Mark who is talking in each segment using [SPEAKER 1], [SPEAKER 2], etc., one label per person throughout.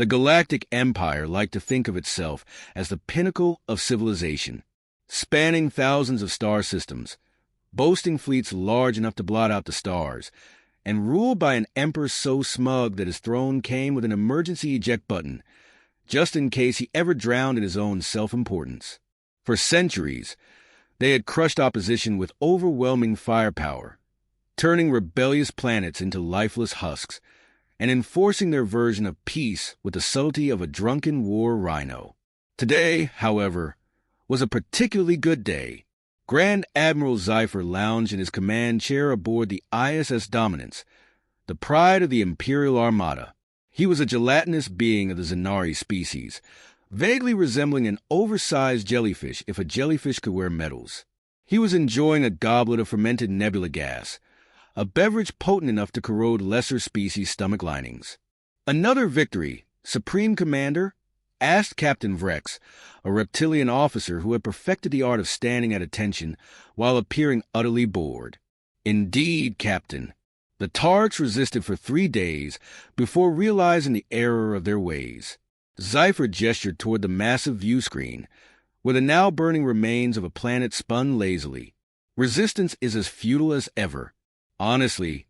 [SPEAKER 1] The Galactic Empire liked to think of itself as the pinnacle of civilization, spanning thousands of star systems, boasting fleets large enough to blot out the stars, and ruled by an emperor so smug that his throne came with an emergency eject button, just in case he ever drowned in his own self-importance. For centuries, they had crushed opposition with overwhelming firepower, turning rebellious planets into lifeless husks, and enforcing their version of peace with the subtlety of a drunken war rhino. Today, however, was a particularly good day. Grand Admiral Sci lounged in his command chair aboard the ISS Dominance, the pride of the Imperial Armada. He was a gelatinous being of the Zanari species, vaguely resembling an oversized jellyfish if a jellyfish could wear medals. He was enjoying a goblet of fermented nebula gas, a beverage potent enough to corrode lesser species' stomach linings. Another victory, Supreme Commander? Asked Captain Vrex, a reptilian officer who had perfected the art of standing at attention while appearing utterly bored. Indeed, Captain. The Tarks resisted for 3 days before realizing the error of their ways. Zypher gestured toward the massive view screen, where the now burning remains of a planet spun lazily. Resistance is as futile as ever. Honestly,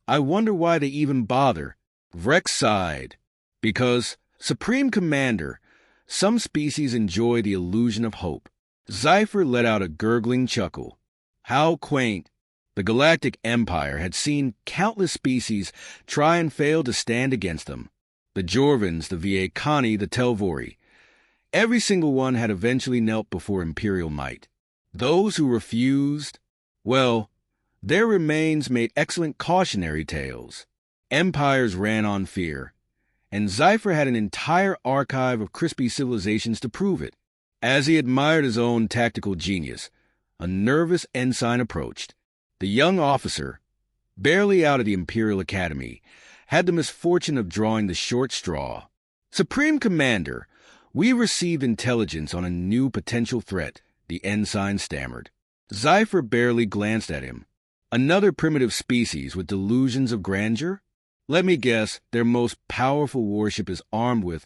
[SPEAKER 1] I wonder why they even bother. Vrex sighed. Because, Supreme Commander, some species enjoy the illusion of hope. Zypher let out a gurgling chuckle. How quaint. The Galactic Empire had seen countless species try and fail to stand against them. The Jorvans, the Viekani, the Telvori. Every single one had eventually knelt before Imperial might. Those who refused, well, their remains made excellent cautionary tales. Empires ran on fear, and Zypher had an entire archive of crispy civilizations to prove it. As he admired his own tactical genius, a nervous ensign approached. The young officer, barely out of the Imperial Academy, had the misfortune of drawing the short straw. Supreme Commander, we received intelligence on a new potential threat, the ensign stammered. Zypher barely glanced at him. Another primitive species with delusions of grandeur? Let me guess, their most powerful warship is armed with,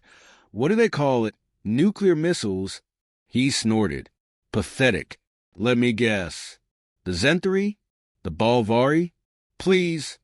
[SPEAKER 1] what do they call it, nuclear missiles? He snorted. Pathetic. Let me guess. The Zenthari? The Balvari? Please,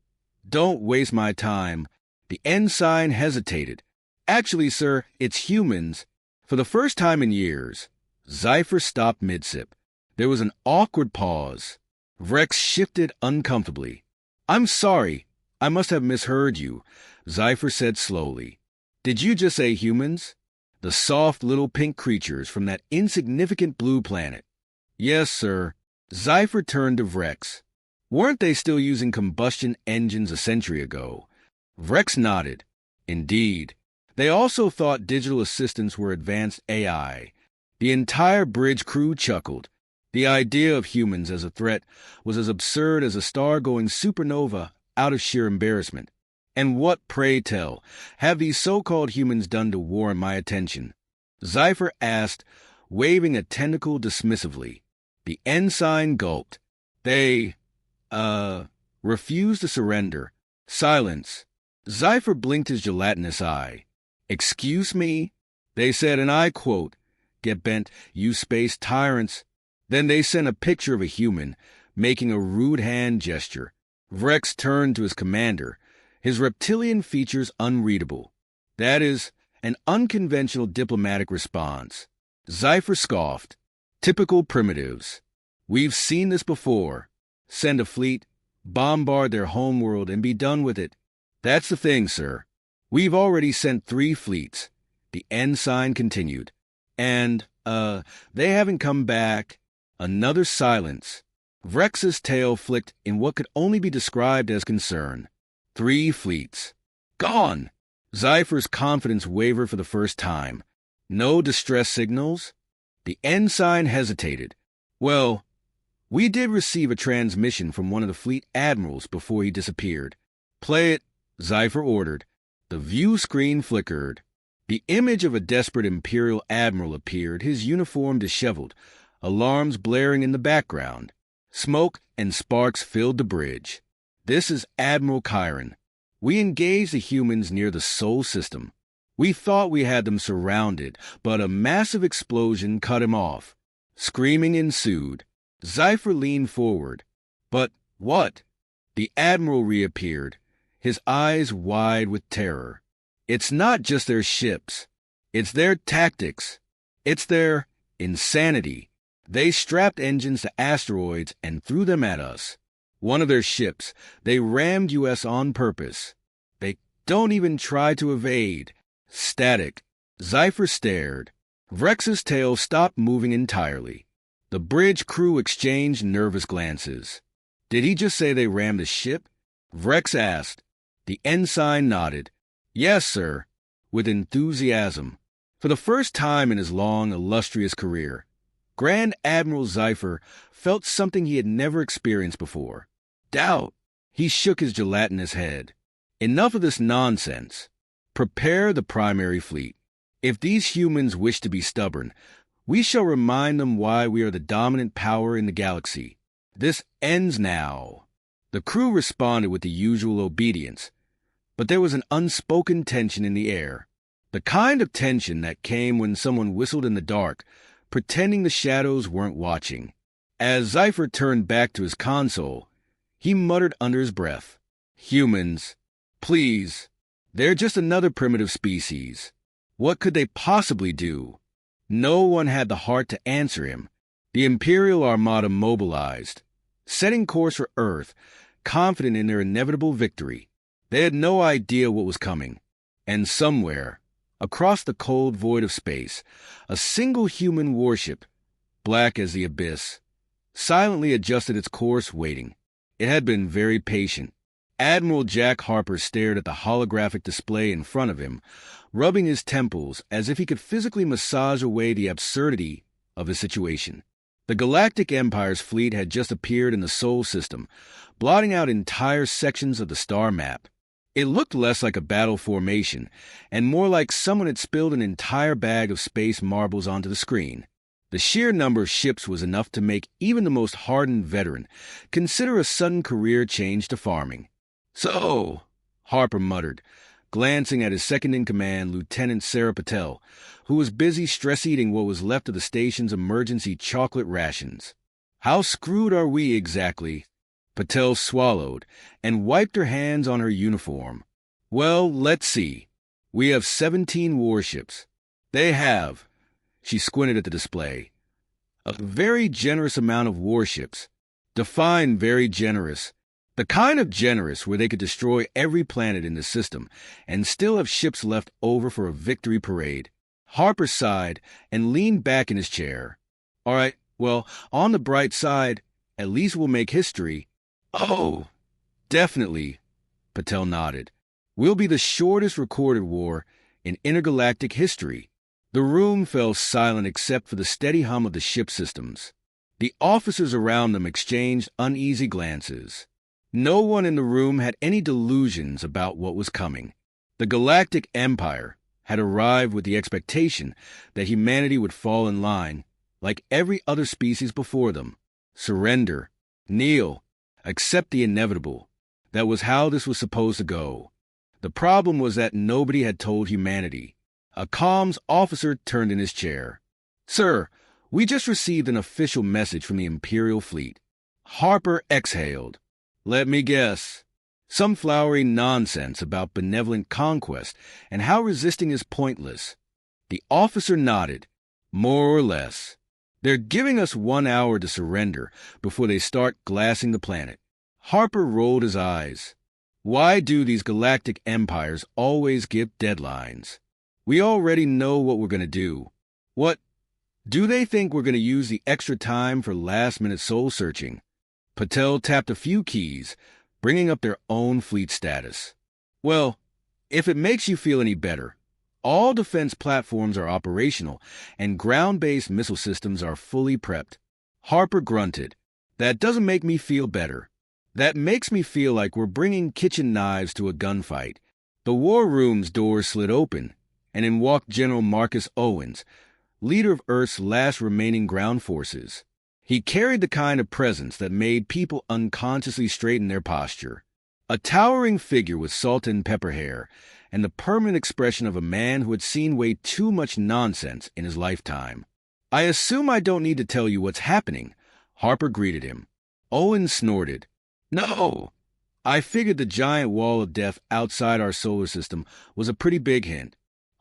[SPEAKER 1] don't waste my time. The ensign hesitated. Actually, sir, it's humans. For the first time in years, Zypher stopped mid-sip. There was an awkward pause. Vrex shifted uncomfortably. I'm sorry, I must have misheard you, Zypher said slowly. Did you just say humans? The soft little pink creatures from that insignificant blue planet. Yes, sir. Zypher turned to Vrex. Weren't they still using combustion engines a century ago? Vrex nodded. Indeed. They also thought digital assistants were advanced AI. The entire bridge crew chuckled. The idea of humans as a threat was as absurd as a star-going supernova out of sheer embarrassment. And what, pray tell, have these so-called humans done to warrant my attention? Zypher asked, waving a tentacle dismissively. The ensign gulped. They, refused to surrender. Silence. Zypher blinked his gelatinous eye. Excuse me? They said, and I quote, get bent, you space tyrants. Then they sent a picture of a human, making a rude hand gesture. Vrex turned to his commander, his reptilian features unreadable. That is, an unconventional diplomatic response. Zypher scoffed. Typical primitives. We've seen this before. Send a fleet, bombard their homeworld, and be done with it. That's the thing, sir. We've already sent 3 fleets, the ensign continued. And, they haven't come back. Another silence. Vrex's tail flicked in what could only be described as concern. 3 fleets. Gone! Zypher's confidence wavered for the first time. No distress signals? The ensign hesitated. Well, we did receive a transmission from one of the fleet admirals before he disappeared. Play it, Zypher ordered. The view screen flickered. The image of a desperate Imperial admiral appeared, his uniform disheveled, alarms blaring in the background. Smoke and sparks filled the bridge. This is Admiral Chiron. We engaged the humans near the Sol system. We thought we had them surrounded, but a massive explosion cut him off. Screaming ensued. Sci Fi leaned forward. But what? The Admiral reappeared, his eyes wide with terror. It's not just their ships. It's their tactics. It's their insanity. They strapped engines to asteroids and threw them at us. One of their ships, they rammed us on purpose. They don't even try to evade. Static. Sci Fi stared. Vrex's tail stopped moving entirely. The bridge crew exchanged nervous glances. Did he just say they rammed the ship? Vrex asked. The ensign nodded. Yes, sir, with enthusiasm. For the first time in his long, illustrious career, Grand Admiral Sci Fi felt something he had never experienced before. Doubt. He shook his gelatinous head. Enough of this nonsense. Prepare the primary fleet. If these humans wish to be stubborn, we shall remind them why we are the dominant power in the galaxy. This ends now. The crew responded with the usual obedience, but there was an unspoken tension in the air. The kind of tension that came when someone whistled in the dark, pretending the shadows weren't watching. As Sci Fi turned back to his console, he muttered under his breath, Humans, please. They're just another primitive species. What could they possibly do? No one had the heart to answer him. The Imperial Armada mobilized, setting course for Earth, confident in their inevitable victory. They had no idea what was coming. And somewhere, across the cold void of space, a single human warship, black as the abyss, silently adjusted its course, waiting. It had been very patient. Admiral Jack Harper stared at the holographic display in front of him, rubbing his temples as if he could physically massage away the absurdity of his situation. The Galactic Empire's fleet had just appeared in the Sol system, blotting out entire sections of the star map. It looked less like a battle formation, and more like someone had spilled an entire bag of space marbles onto the screen. The sheer number of ships was enough to make even the most hardened veteran consider a sudden career change to farming. So, Harper muttered, glancing at his second-in-command, Lieutenant Sarah Patel, who was busy stress-eating what was left of the station's emergency chocolate rations. How screwed are we exactly? Patel swallowed and wiped her hands on her uniform. Well, let's see. We have 17 warships. They have, she squinted at the display, a very generous amount of warships. Define very generous. The kind of generous where they could destroy every planet in the system and still have ships left over for a victory parade. Harper sighed and leaned back in his chair. All right, well, on the bright side, at least we'll make history. Oh, definitely, Patel nodded. We'll be the shortest recorded war in intergalactic history. The room fell silent except for the steady hum of the ship systems. The officers around them exchanged uneasy glances. No one in the room had any delusions about what was coming. The Galactic Empire had arrived with the expectation that humanity would fall in line, like every other species before them. Surrender, kneel, accept the inevitable. That was how this was supposed to go. The problem was that nobody had told humanity. A comms officer turned in his chair. Sir, we just received an official message from the Imperial fleet. Harper exhaled. Let me guess. Some flowery nonsense about benevolent conquest and how resisting is pointless. The officer nodded. More or less. They're giving us 1 hour to surrender before they start glassing the planet. Harper rolled his eyes. Why do these galactic empires always give deadlines? We already know what we're going to do. What? Do they think we're going to use the extra time for last-minute soul-searching? Patel tapped a few keys, bringing up their own fleet status. Well, if it makes you feel any better, all defense platforms are operational, and ground-based missile systems are fully prepped. Harper grunted. That doesn't make me feel better. That makes me feel like we're bringing kitchen knives to a gunfight. The war room's door slid open, and in walked General Marcus Owens, leader of Earth's last remaining ground forces. He carried the kind of presence that made people unconsciously straighten their posture. A towering figure with salt and pepper hair and the permanent expression of a man who had seen way too much nonsense in his lifetime. "I assume I don't need to tell you what's happening," Harper greeted him. Owen snorted. "No." I figured the giant wall of death outside our solar system was a pretty big hint.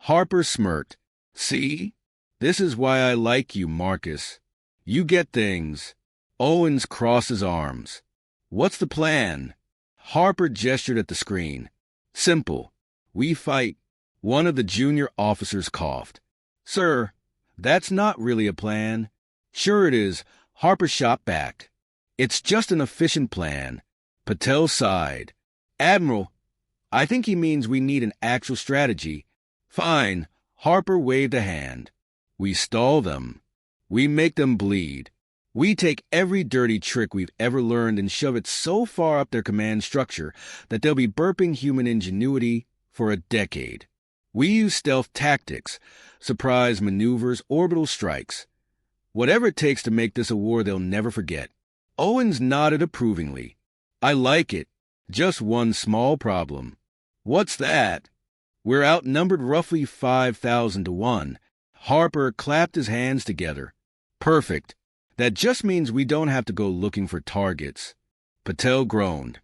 [SPEAKER 1] Harper smirked. "See? This is why I like you, Marcus. You get things." Owens crossed his arms. "What's the plan?" Harper gestured at the screen. "Simple. We fight." One of the junior officers coughed. "Sir, that's not really a plan." "Sure it is," Harper shot back. "It's just an efficient plan." Patel sighed. "Admiral, I think he means we need an actual strategy." "Fine." Harper waved a hand. "We stall them. We make them bleed. We take every dirty trick we've ever learned and shove it so far up their command structure that they'll be burping human ingenuity for a decade. We use stealth tactics, surprise maneuvers, orbital strikes. Whatever it takes to make this a war they'll never forget." Owens nodded approvingly. "I like it. Just one small problem." "What's that?" "We're outnumbered roughly 5,000 to 1. Harper clapped his hands together. "Perfect. That just means we don't have to go looking for targets." Patel groaned,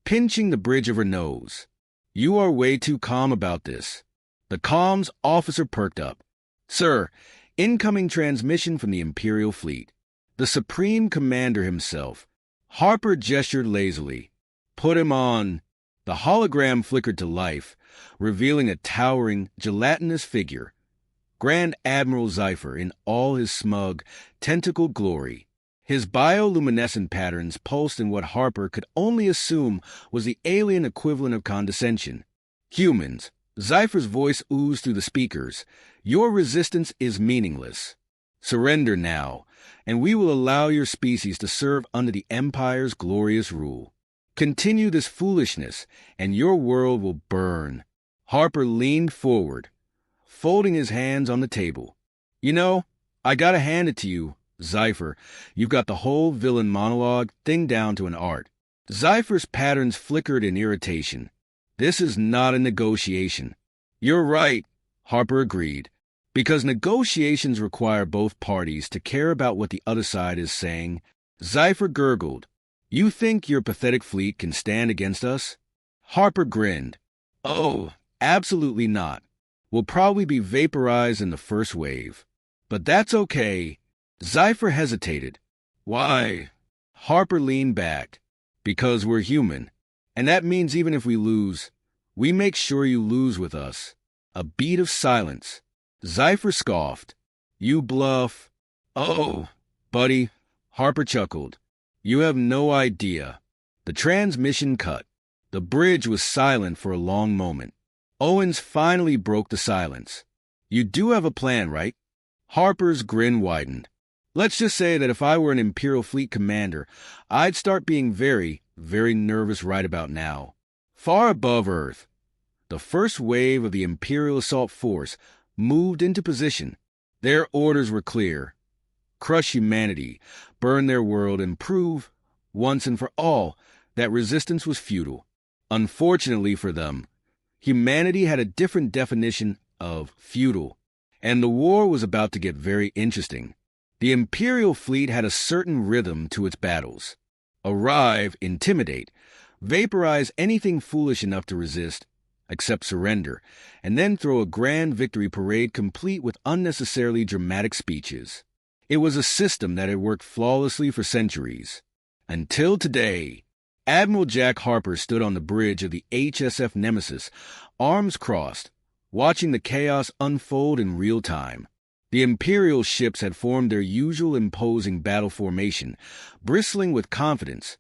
[SPEAKER 1] pinching the bridge of her nose. "You are way too calm about this." The comms officer perked up. "Sir, incoming transmission from the Imperial Fleet. The Supreme Commander himself." Harper gestured lazily. "Put him on." The hologram flickered to life, revealing a towering, gelatinous figure. Grand Admiral Zephyr in all his smug, tentacled glory. His bioluminescent patterns pulsed in what Harper could only assume was the alien equivalent of condescension. "Humans," Zephyrs' voice oozed through the speakers, "your resistance is meaningless. Surrender now, and we will allow your species to serve under the Empire's glorious rule. Continue this foolishness, and your world will burn." Harper leaned forward, folding his hands on the table. "You know, I gotta hand it to you, Zephyr. You've got the whole villain monologue thing down to an art." Zephyrs' patterns flickered in irritation. "This is not a negotiation." "You're right," Harper agreed. "Because negotiations require both parties to care about what the other side is saying." Zephyr gurgled. "You think your pathetic fleet can stand against us?" Harper grinned. "Oh, absolutely not. We'll probably be vaporized in the first wave. But that's okay." Zephyr hesitated. "Why?" Harper leaned back. "Because we're human. And that means even if we lose, we make sure you lose with us." A beat of silence. Zephyr scoffed. "You bluff." "Oh, buddy," Harper chuckled. "You have no idea." The transmission cut. The bridge was silent for a long moment. Owens finally broke the silence. "You do have a plan, right?" Harper's grin widened. "Let's just say that if I were an Imperial Fleet commander, I'd start being very, very nervous right about now." Far above Earth, the first wave of the Imperial Assault Force moved into position. Their orders were clear. Crush humanity, burn their world, and prove, once and for all, that resistance was futile. Unfortunately for them, humanity had a different definition of futile, and the war was about to get very interesting. The Imperial fleet had a certain rhythm to its battles. Arrive, intimidate, vaporize anything foolish enough to resist, accept surrender, and then throw a grand victory parade complete with unnecessarily dramatic speeches. It was a system that had worked flawlessly for centuries. Until today, Admiral Jack Harper stood on the bridge of the HSF Nemesis, arms crossed, watching the chaos unfold in real time. The Imperial ships had formed their usual imposing battle formation, bristling with confidence,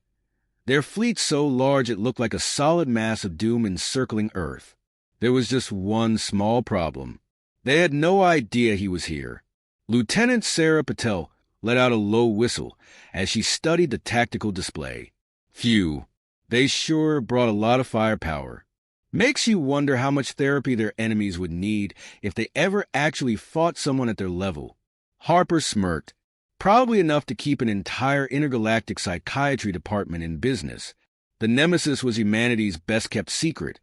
[SPEAKER 1] their fleet so large it looked like a solid mass of doom encircling Earth. There was just one small problem. They had no idea he was here. Lieutenant Sarah Patel let out a low whistle as she studied the tactical display. Phew, they sure brought a lot of firepower. Makes you wonder how much therapy their enemies would need if they ever actually fought someone at their level. Harper smirked. Probably enough to keep an entire intergalactic psychiatry department in business. The Nemesis was humanity's best-kept secret,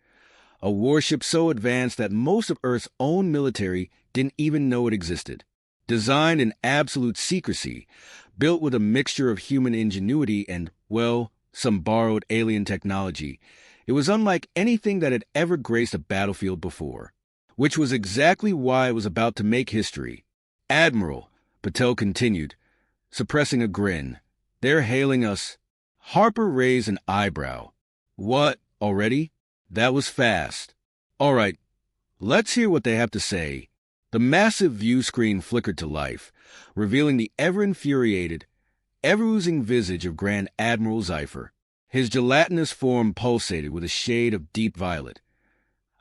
[SPEAKER 1] a warship so advanced that most of Earth's own military didn't even know it existed. Designed in absolute secrecy, built with a mixture of human ingenuity and, well, some borrowed alien technology, it was unlike anything that had ever graced a battlefield before. Which was exactly why it was about to make history. "Admiral," Patel continued, suppressing a grin, "they're hailing us." Harper raised an eyebrow. "What, already? That was fast. All right, let's hear what they have to say." The massive view screen flickered to life, revealing the ever-infuriated, ever-oozing visage of Grand Admiral Sci Fi. His gelatinous form pulsated with a shade of deep violet,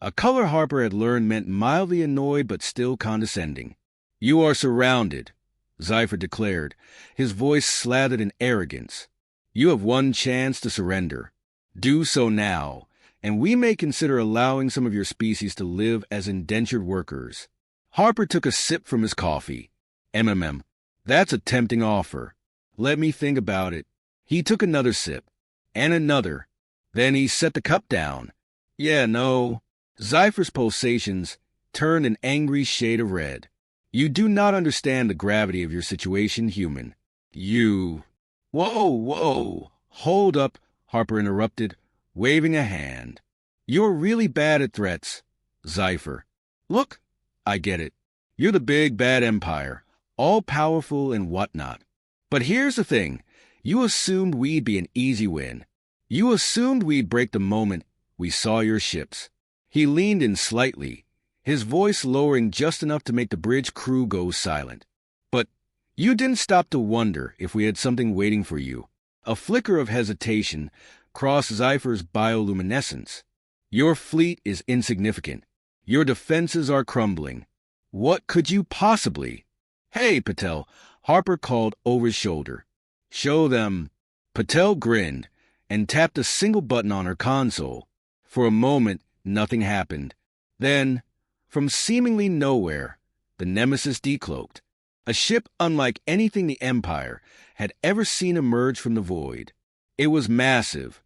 [SPEAKER 1] a color Harper had learned meant mildly annoyed but still condescending. "You are surrounded," Sci Fi declared, his voice slathered in arrogance. "You have one chance to surrender. Do so now, and we may consider allowing some of your species to live as indentured workers." Harper took a sip from his coffee. That's a tempting offer. Let me think about it." He took another sip, and another. Then he set the cup down. "Yeah, no." Zypher's pulsations turned an angry shade of red. "You do not understand the gravity of your situation, human. You—" Whoa. Hold up," Harper interrupted, waving a hand. "You're really bad at threats, Zypher. Look, I get it. You're the big bad empire, all-powerful and whatnot. But here's the thing. You assumed we'd be an easy win. You assumed we'd break the moment we saw your ships." He leaned in slightly, his voice lowering just enough to make the bridge crew go silent. "But you didn't stop to wonder if we had something waiting for you." A flicker of hesitation crossed Zypher's bioluminescence. "Your fleet is insignificant. Your defenses are crumbling. What could you possibly—" "Hey, Patel," Harper called over his shoulder. "Show them." Patel grinned and tapped a single button on her console. For a moment, nothing happened. Then, from seemingly nowhere, the Nemesis decloaked. A ship unlike anything the Empire had ever seen emerge from the void. It was massive,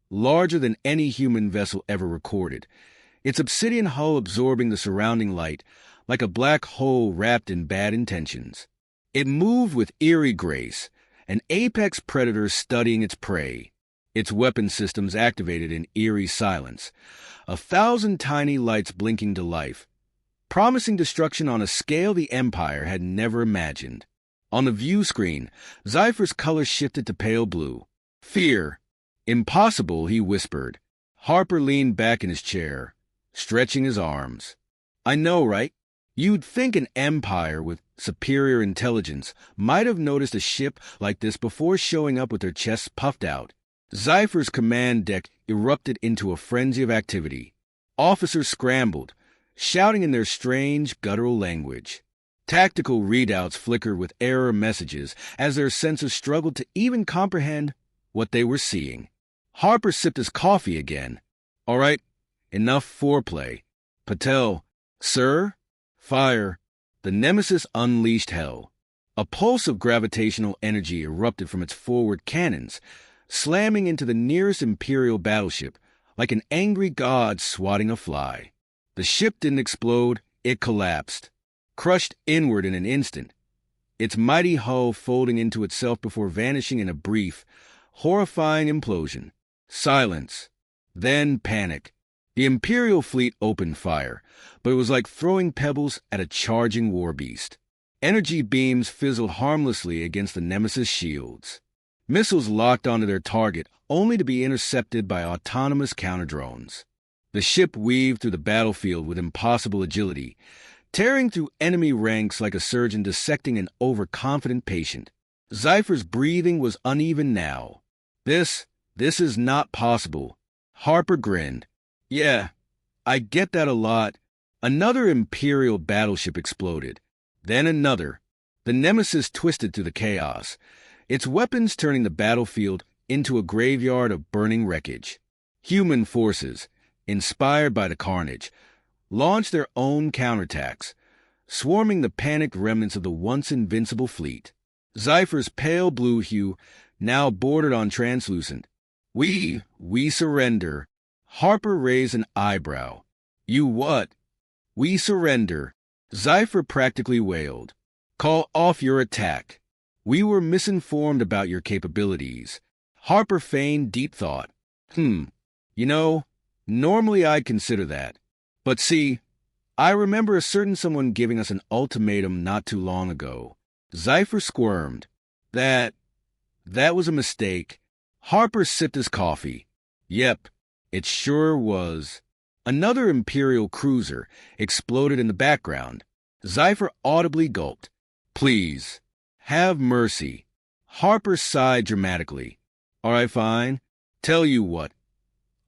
[SPEAKER 1] larger than any human vessel ever recorded, its obsidian hull absorbing the surrounding light like a black hole wrapped in bad intentions. It moved with eerie grace, an apex predator studying its prey, its weapon systems activated in eerie silence, 1,000 tiny lights blinking to life, promising destruction on a scale the Empire had never imagined. On the view screen, Zypher's color shifted to pale blue. "Fear. Impossible," he whispered. Harper leaned back in his chair, stretching his arms. "I know, right? You'd think an Empire with superior intelligence might have noticed a ship like this before showing up with their chests puffed out." Zypher's command deck erupted into a frenzy of activity. Officers scrambled, shouting in their strange, guttural language. Tactical readouts flickered with error messages as their sensors struggled to even comprehend what they were seeing. Harper sipped his coffee again. "All right, enough foreplay. Patel, sir, fire." The Nemesis unleashed hell. A pulse of gravitational energy erupted from its forward cannons, slamming into the nearest Imperial battleship like an angry god swatting a fly. The ship didn't explode, it collapsed, crushed inward in an instant, its mighty hull folding into itself before vanishing in a brief, horrifying implosion. Silence. Then panic. The Imperial fleet opened fire, but it was like throwing pebbles at a charging war beast. Energy beams fizzled harmlessly against the Nemesis shields. Missiles locked onto their target, only to be intercepted by autonomous counter-drones. The ship weaved through the battlefield with impossible agility, tearing through enemy ranks like a surgeon dissecting an overconfident patient. Zypher's breathing was uneven now. This is not possible." Harper grinned. "Yeah, I get that a lot." Another Imperial battleship exploded. Then another. The Nemesis twisted through the chaos, its weapons turning the battlefield into a graveyard of burning wreckage. Human forces, inspired by the carnage, launched their own counterattacks, swarming the panicked remnants of the once invincible fleet. Zypher's pale blue hue now bordered on translucent. We surrender." Harper raised an eyebrow. You what? We surrender. Cypher practically wailed. Call off your attack. We were misinformed about your capabilities. Harper feigned deep thought. You know, normally I'd consider that. But see, I remember a certain someone giving us an ultimatum not too long ago. Cypher squirmed. That was a mistake. Harper sipped his coffee. Yep, it sure was. Another Imperial cruiser exploded in the background. Cypher audibly gulped. Please, have mercy. Harper sighed dramatically. All right, fine. Tell you what.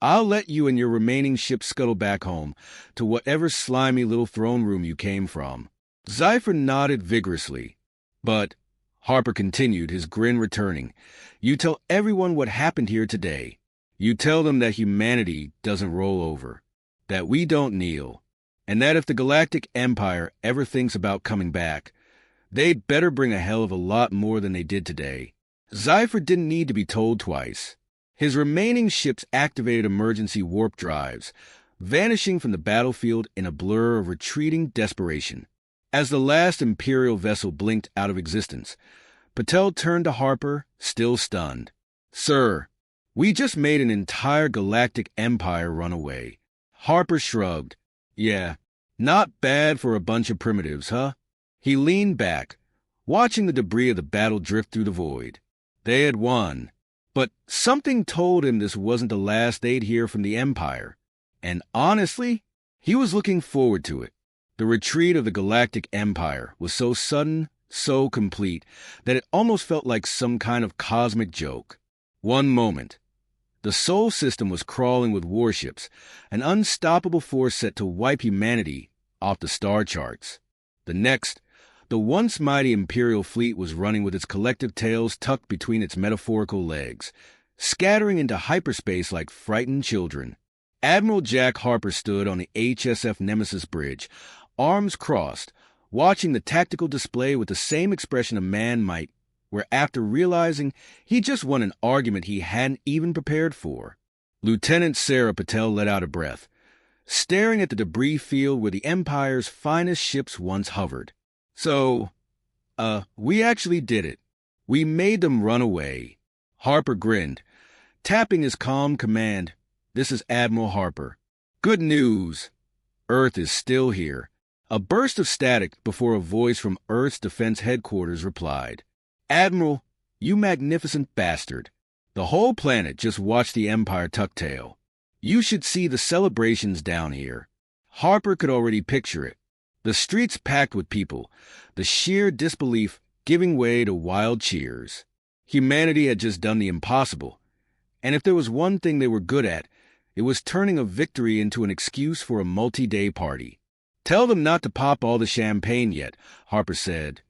[SPEAKER 1] I'll let you and your remaining ship scuttle back home to whatever slimy little throne room you came from. Cypher nodded vigorously. But, Harper continued, his grin returning, you tell everyone what happened here today. You tell them that humanity doesn't roll over, that we don't kneel, and that if the Galactic Empire ever thinks about coming back, they'd better bring a hell of a lot more than they did today. Cypher didn't need to be told twice. His remaining ships activated emergency warp drives, vanishing from the battlefield in a blur of retreating desperation. As the last Imperial vessel blinked out of existence, Patel turned to Harper, still stunned. Sir, we just made an entire Galactic Empire run away. Harper shrugged. Yeah, not bad for a bunch of primitives, huh? He leaned back, watching the debris of the battle drift through the void. They had won, but something told him this wasn't the last they'd hear from the Empire. And honestly, he was looking forward to it. The retreat of the Galactic Empire was so sudden, so complete, that it almost felt like some kind of cosmic joke. One moment, the Sol system was crawling with warships, an unstoppable force set to wipe humanity off the star charts. The next, the once mighty Imperial fleet was running with its collective tails tucked between its metaphorical legs, scattering into hyperspace like frightened children. Admiral Jack Harper stood on the HSF Nemesis bridge, arms crossed, watching the tactical display with the same expression a man might, where after realizing he just won an argument he hadn't even prepared for. Lieutenant Sarah Patel let out a breath, staring at the debris field where the Empire's finest ships once hovered. So, we actually did it. We made them run away. Harper grinned, tapping his calm command. This is Admiral Harper. Good news. Earth is still here. A burst of static before a voice from Earth's Defense Headquarters replied. Admiral, you magnificent bastard. The whole planet just watched the Empire tuck tail. You should see the celebrations down here. Harper could already picture it. The streets packed with people, the sheer disbelief giving way to wild cheers. Humanity had just done the impossible, and if there was one thing they were good at, it was turning a victory into an excuse for a multi-day party. Tell them not to pop all the champagne yet, Harper said,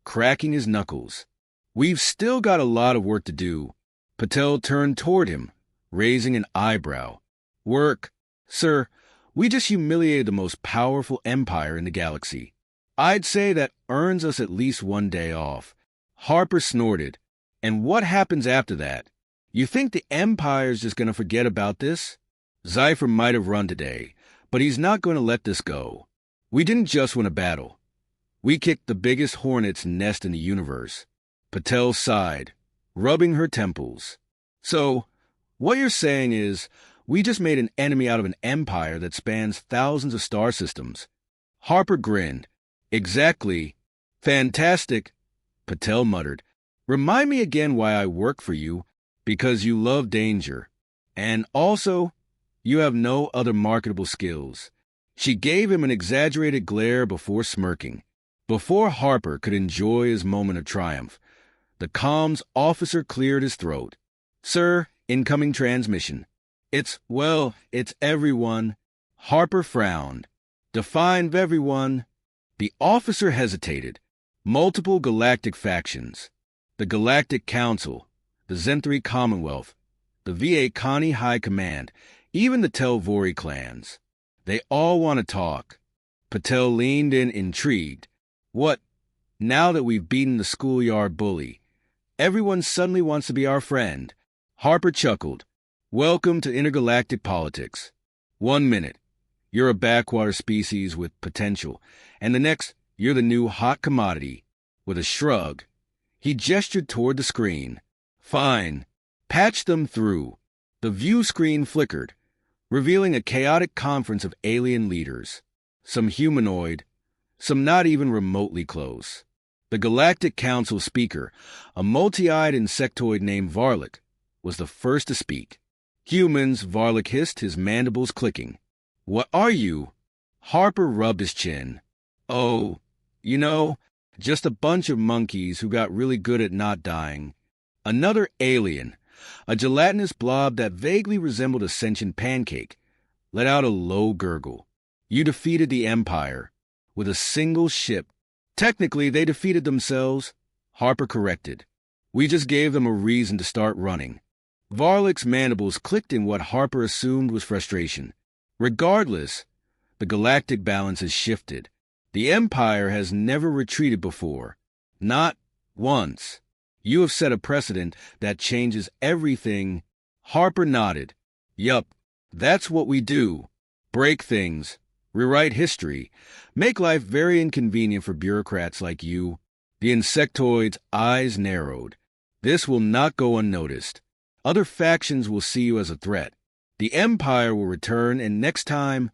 [SPEAKER 1] cracking his knuckles. We've still got a lot of work to do. Patel turned toward him, raising an eyebrow. Work? Sir, we just humiliated the most powerful empire in the galaxy. I'd say that earns us at least one day off. Harper snorted. And what happens after that? You think the Empire's just going to forget about this? Cypher might have run today, but he's not going to let this go. We didn't just win a battle. We kicked the biggest hornet's nest in the universe. Patel sighed, rubbing her temples. So, what you're saying is, we just made an enemy out of an empire that spans thousands of star systems. Harper grinned. Exactly. Fantastic. Patel muttered. Remind me again why I work for you. Because you love danger. And also, you have no other marketable skills. She gave him an exaggerated glare before smirking. Before Harper could enjoy his moment of triumph, the comms officer cleared his throat. Sir, incoming transmission. It's everyone. Harper frowned. Define everyone. The officer hesitated. Multiple galactic factions. The Galactic Council, the Zenthri Commonwealth, the VA Connie High Command, even the Telvori clans. They all want to talk. Patel leaned in, intrigued. What, now that we've beaten the schoolyard bully, everyone suddenly wants to be our friend? Harper chuckled. Welcome to intergalactic politics. 1 minute, you're a backwater species with potential, and the next, you're the new hot commodity. With a shrug, he gestured toward the screen. Fine. Patch them through. The view screen flickered, revealing a chaotic conference of alien leaders. Some humanoid, some not even remotely close. The Galactic Council speaker, a multi-eyed insectoid named Varlic, was the first to speak. Humans, Varlic hissed, his mandibles clicking. What are you? Harper rubbed his chin. Oh, just a bunch of monkeys who got really good at not dying. Another alien, a gelatinous blob that vaguely resembled a sentient pancake, let out a low gurgle. You defeated the Empire with a single ship. Technically, they defeated themselves, Harper corrected. We just gave them a reason to start running. Varlic's mandibles clicked in what Harper assumed was frustration. Regardless, the galactic balance has shifted. The Empire has never retreated before. Not once. You have set a precedent that changes everything. Harper nodded. Yup, that's what we do. Break things. Rewrite history. Make life very inconvenient for bureaucrats like you. The insectoid's eyes narrowed. This will not go unnoticed. Other factions will see you as a threat. The Empire will return, and next time,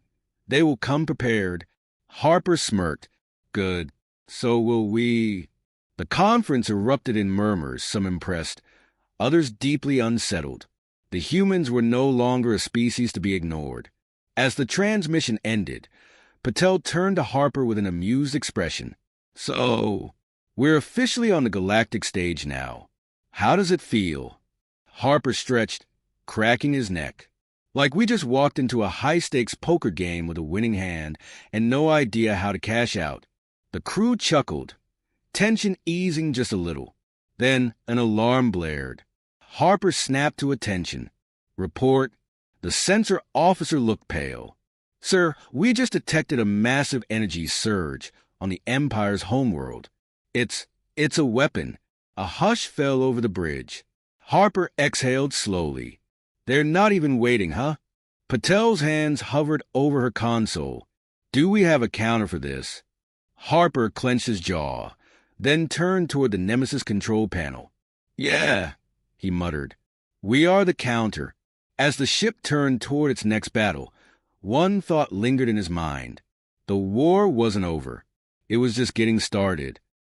[SPEAKER 1] they will come prepared. Harper smirked. Good. So will we. The conference erupted in murmurs, some impressed, others deeply unsettled. The humans were no longer a species to be ignored. As the transmission ended, Patel turned to Harper with an amused expression. So, we're officially on the galactic stage now. How does it feel? Harper stretched, cracking his neck. Like we just walked into a high-stakes poker game with a winning hand and no idea how to cash out. The crew chuckled, tension easing just a little. Then an alarm blared. Harper snapped to attention. Report. The sensor officer looked pale. Sir, we just detected a massive energy surge on the Empire's homeworld. It's a weapon. A hush fell over the bridge. Harper exhaled slowly. They're not even waiting, huh? Patel's hands hovered over her console. Do we have a counter for this? Harper clenched his jaw, then turned toward the Nemesis control panel. Yeah, he muttered. We are the counter. As the ship turned toward its next battle, one thought lingered in his mind. The war wasn't over. It was just getting started.